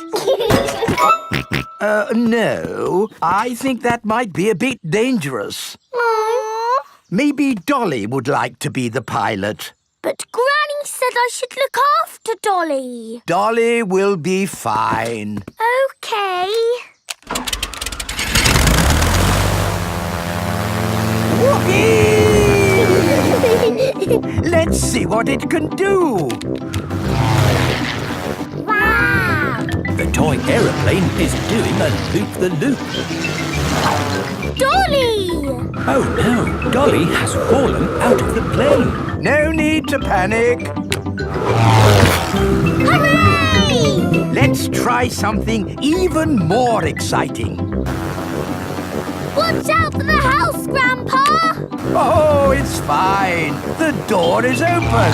No. I think that might be a bit dangerous. Aww. Maybe Dolly would like to be the pilot. But Granny said I should look after Dolly. Dolly will be fine. OK. Let's see what it can do. Wow! The toy aeroplane is doing a loop-the-loop. Dolly! Oh no, Dolly has fallen out of the plane. No need to panic. Hooray! Let's try something even more exciting. Watch out for the house, Grandpa! Oh, it's fine. The door is open.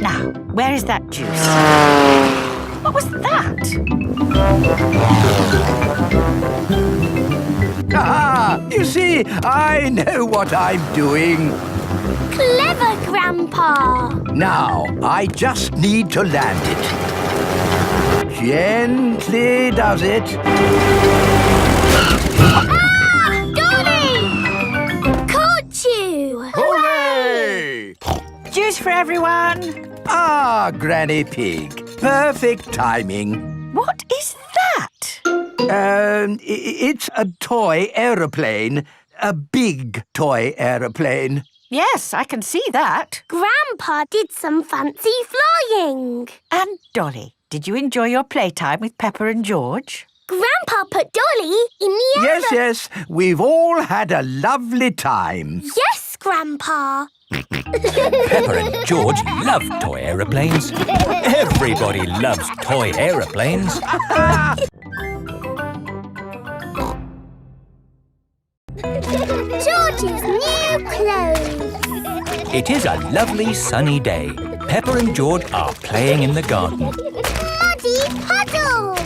Now, where is that juice? What was that? Ah, you see, I know what I'm doing. Clever, Grandpa! Now, I just need to land it. Gently does it. Ah! Dolly! Caught you! Hooray! Juice for everyone. Ah, Granny Pig. Perfect timing. It's a toy aeroplane. A big toy aeroplane. Yes, I can see that. Grandpa did some fancy flying. And Dolly, did you enjoy your playtime with Peppa and George? Grandpa put Dolly in the Yes, yes. We've all had a lovely time. Yes, Grandpa. Peppa and George love toy aeroplanes. Everybody loves toy aeroplanes. George's new clothes. It is a lovely sunny day. Peppa and George are playing in the garden. Muddy puddles.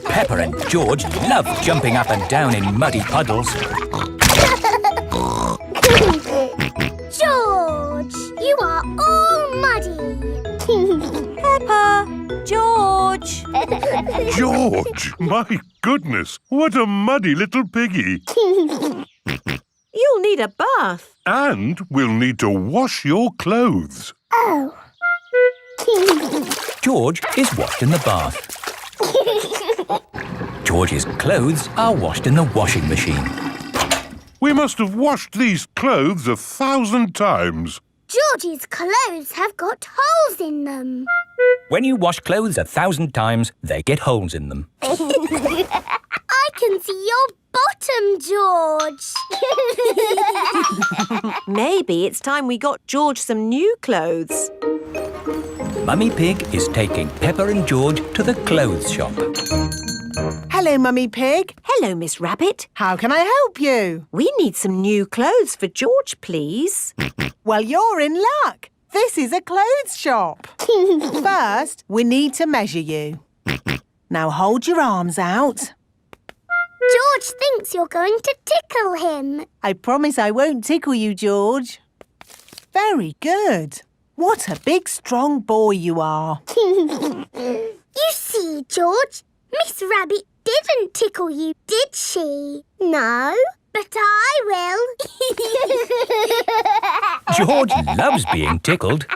Peppa and George love jumping up and down in muddy puddles. George, you are all muddy. Peppa, George. George, my goodness, what a muddy little piggy. You'll need a bath. And we'll need to wash your clothes. Oh. George is washed in the bath. George's clothes are washed in the washing machine. We must have washed these clothes 1,000 times. George's clothes have got holes in them. When you wash clothes 1,000 times, they get holes in them. I can see your bottom, George. Maybe it's time we got George some new clothes. Mummy Pig is taking Peppa and George to the clothes shop. Hello, Mummy Pig. Hello, Miss Rabbit. How can I help you? We need some new clothes for George, please. Well, you're in luck. This is a clothes shop. First, we need to measure you. Now hold your arms out. George thinks you're going to tickle him. I promise I won't tickle you, George. Very good. What a big, strong boy you are. You see, George, Miss Rabbit didn't tickle you, did she? No, but I will. George loves being tickled.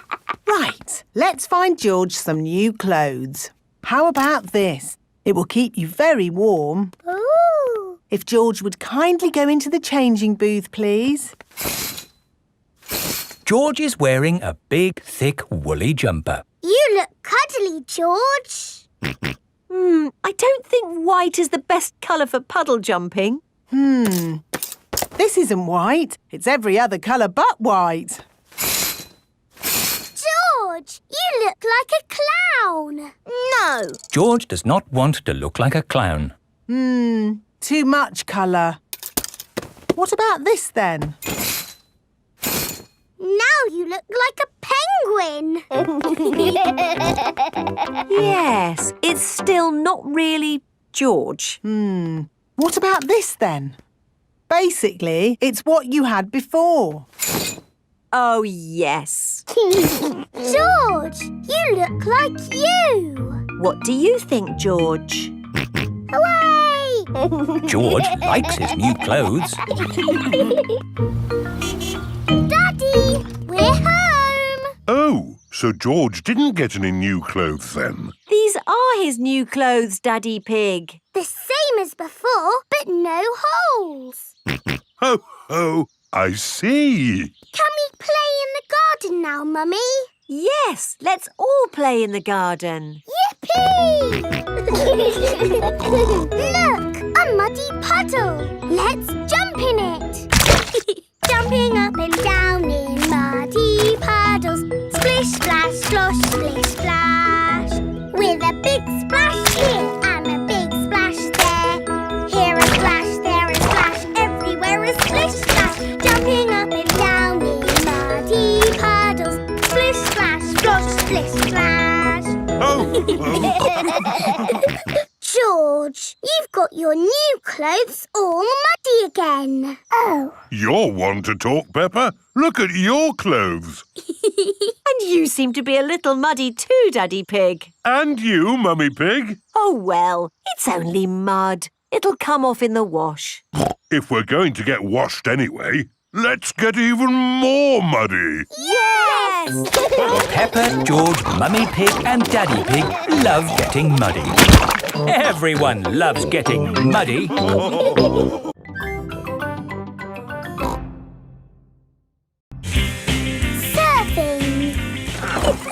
Right, let's find George some new clothes. How about this? It will keep you very warm. Ooh. If George would kindly go into the changing booth, please. George is wearing a big, thick, woolly jumper. You look cuddly, George. I don't think white is the best colour for puddle jumping. This isn't white. It's every other colour but white. George, you look like a clown. No. George does not want to look like a clown. Too much colour. What about this then? Now you look like a penguin. Yes, it's still not really George. What about this then? Basically, it's what you had before. Oh, yes. George, you look like you. What do you think, George? Hooray! George likes his new clothes. Daddy, we're home. Oh, so George didn't get any new clothes then? These are his new clothes, Daddy Pig. The same as before, but no holes. Ho, ho, I see. Can we play in the garden now, Mummy? Yes, let's all play in the garden. Yippee! Look, a muddy puddle. Let's jump in it. Jumping up and down in muddy puddles. Splish, splash, splosh, splish, splash. With a big splash here and a big splash there. Here a splash, there a splash, everywhere a splish, splash. Jumping up and down in muddy puddles. Splish, splash, splosh, splish, splash. Oh, George, you've got your new clothes all muddy again. Oh. You're one to talk, Peppa. Look at your clothes. And you seem to be a little muddy too, Daddy Pig. And you, Mummy Pig. Oh, well, it's only mud. It'll come off in the wash. If we're going to get washed anyway, Let's get even more muddy. Yes! Peppa, George, Mummy Pig and Daddy Pig love getting muddy. Everyone loves getting muddy. Surfing.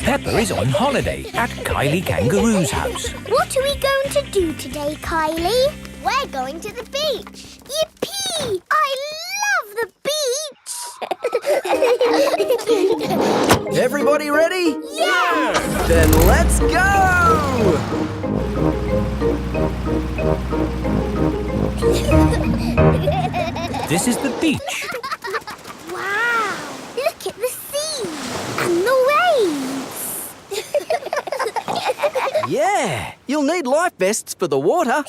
Peppa is on holiday at Kylie Kangaroo's house. What are we going to do today, Kylie? We're going to the beach. Yippee! I love the beach! Everybody ready? Yes! Then let's go! This is the beach. Wow! Look at the sea and the waves. Yeah, you'll need life vests for the water.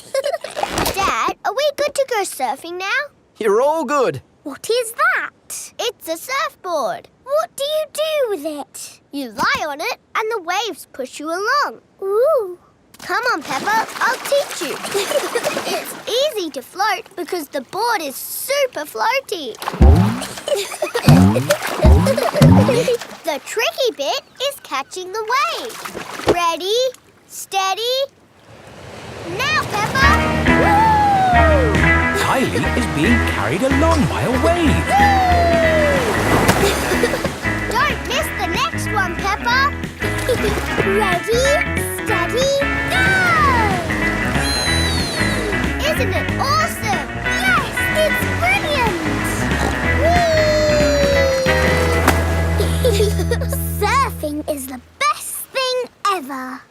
Dad, are we good to go surfing now? You're all good. What is that? It's a surfboard. What do you do with it? You lie on it and the waves push you along. Ooh. Come on, Peppa, I'll teach you. It's easy to float because the board is super floaty. The tricky bit is catching the wave. Ready, steady, now, Peppa! Woo! Kylie is being carried along by a wave. Don't miss the next one, Peppa. Ready, steady, go! Isn't it awesome? Yes, it's brilliant! Surfing is the best thing ever.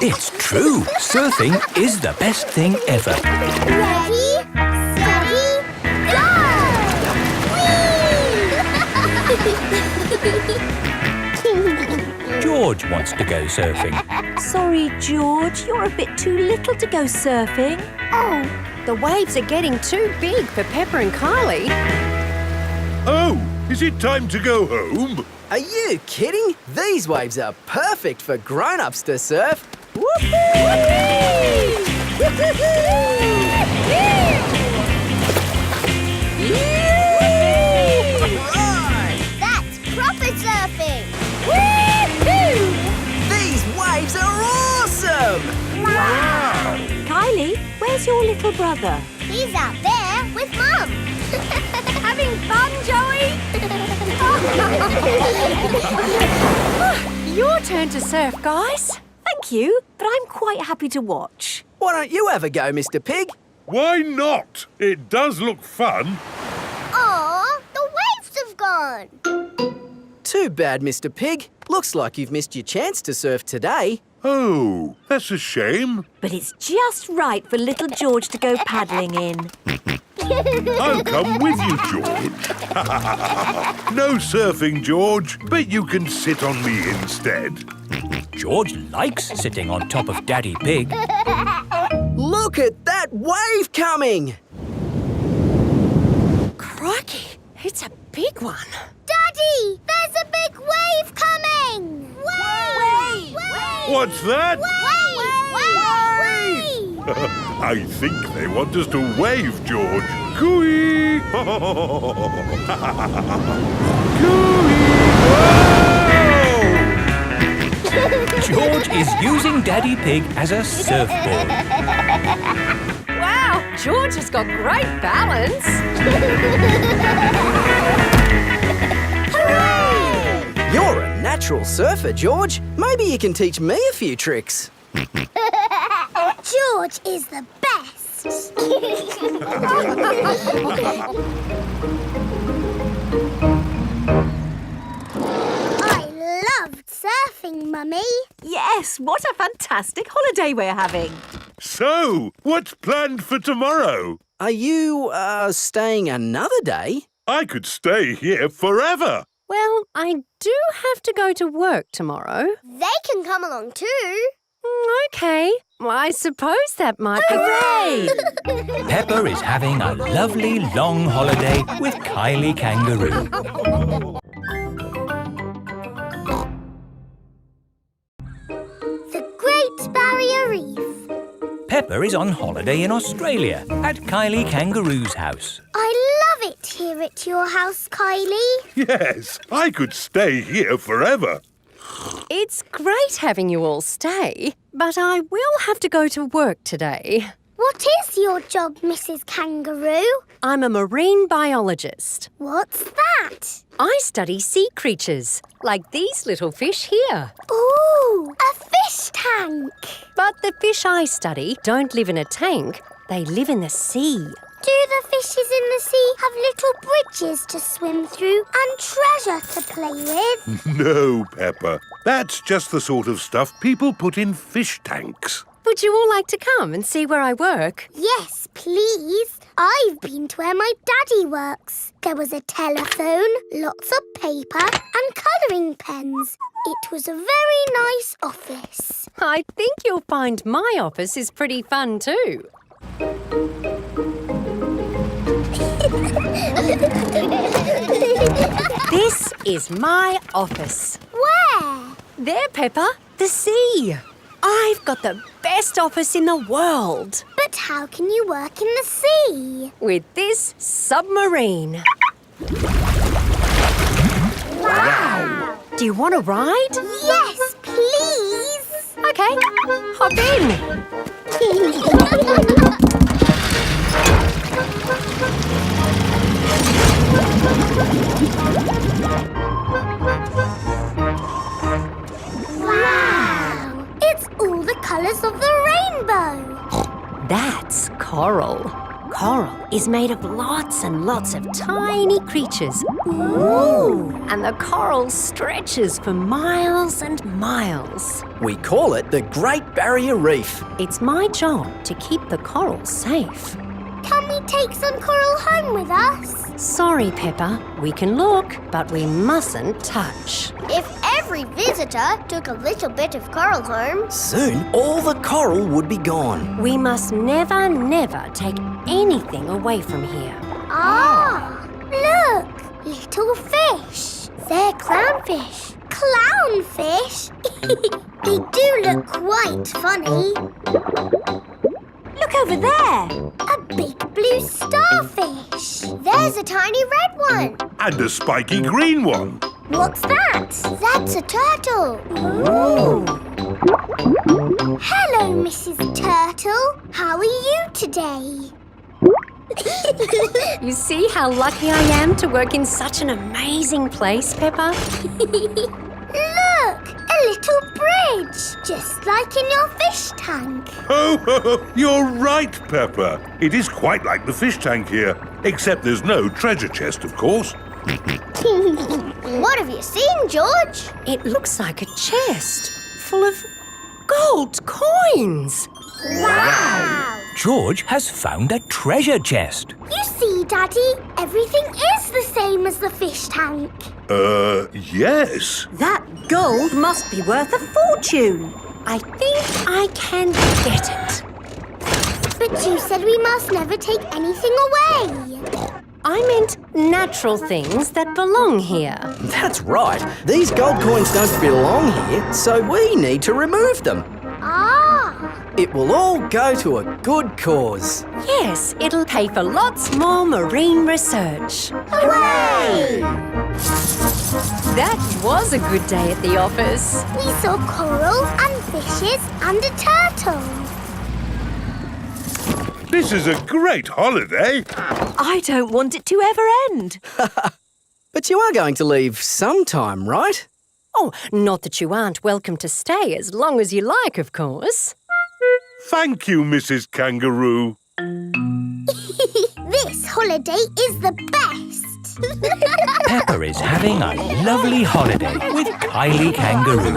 It's true. Surfing is the best thing ever. Ready, steady, go! Whee! George wants to go surfing. Sorry, George, you're a bit too little to go surfing. Oh, the waves are getting too big for Peppa and Kylie. Oh, is it time to go home? Are you kidding? These waves are perfect for grown-ups to surf. That's proper surfing! These waves are awesome! Wow! Kylie, where's your little brother? He's out there with Mum. Having fun, Joey? Your turn to surf, guys. Thank you, but I'm quite happy to watch. Why don't you have a go, Mr. Pig? Why not? It does look fun. Aw, the waves have gone. Too bad, Mr. Pig. Looks like you've missed your chance to surf today. Oh, that's a shame. But it's just right for little George to go paddling in. I'll come with you, George. No surfing, George, but you can sit on me instead. George likes sitting on top of Daddy Pig. Look at that wave coming! Crikey, it's a big one. Daddy, there's a big wave coming! Wave! What's that? Wave! I think they want us to wave, George. Cooey! Cooey! George is using Daddy Pig as a surfboard. Wow, George has got great balance. Hooray! You're a natural surfer, George. Maybe you can teach me a few tricks. George is the best. I loved surfing, Mummy. Yes, what a fantastic holiday we're having. So, what's planned for tomorrow? Are you, staying another day? I could stay here forever. Well, I do have to go to work tomorrow. They can come along too. OK. Well, I suppose that might be... Hooray! Peppa is having a lovely long holiday with Kylie Kangaroo. The Great Barrier Reef. Peppa is on holiday in Australia at Kylie Kangaroo's house. I love love it here at your house, Kylie. Yes, I could stay here forever. It's great having you all stay, but I will have to go to work today. What is your job, Mrs. Kangaroo? I'm a marine biologist. What's that? I study sea creatures, like these little fish here. Ooh, a fish tank. But the fish I study don't live in a tank. They live in the sea. Do the fishes in the sea have little bridges to swim through and treasure to play with? No, Peppa. That's just the sort of stuff people put in fish tanks. Would you all like to come and see where I work? Yes, please. I've been to where my daddy works. There was a telephone, lots of paper and colouring pens. It was a very nice office. I think you'll find my office is pretty fun too. This is my office. Where? There, Peppa, the sea. I've got the best office in the world. But how can you work in the sea? With this submarine. Wow! Do you want to ride? Yes, please. Okay, hop in. Wow! It's all the colours of the rainbow. That's coral. Coral is made of lots and lots of tiny creatures. Ooh! And the coral stretches for miles and miles. We call it the Great Barrier Reef. It's my job to keep the coral safe. Can we take some coral home with us? Sorry, Peppa. We can look, but we mustn't touch. If every visitor took a little bit of coral home, soon all the coral would be gone. We must never, never take anything away from here. Ah! Look! Little fish. They're clownfish. Clownfish? They do look quite funny. look over there. A big blue starfish. There's a tiny red one. And a spiky green one. What's that? That's a turtle. Ooh. Hello, Mrs. Turtle. How are you today? You see how lucky I am to work in such an amazing place, Peppa? Look! A little bridge, just like in your fish tank. Oh, you're right, Peppa. It is quite like the fish tank here, except there's no treasure chest, of course. What have you seen, George? It looks like a chest full of gold coins. Wow! George has found a treasure chest. You see, Daddy, everything is the same as the fish tank. Yes. That gold must be worth a fortune. I think I can get it. But you said we must never take anything away. I meant natural things that belong here. That's right. These gold coins don't belong here, so we need to remove them. Ah! It will all go to a good cause. Yes, it'll pay for lots more marine research. Hooray! That was a good day at the office. We saw coral and fishes and a turtle. This is a great holiday. I don't want it to ever end. But you are going to leave sometime, right? Oh, not that you aren't welcome to stay as long as you like, of course. Thank you, Mrs. Kangaroo. This holiday is the best. Peppa is having a lovely holiday with Kylie Kangaroo.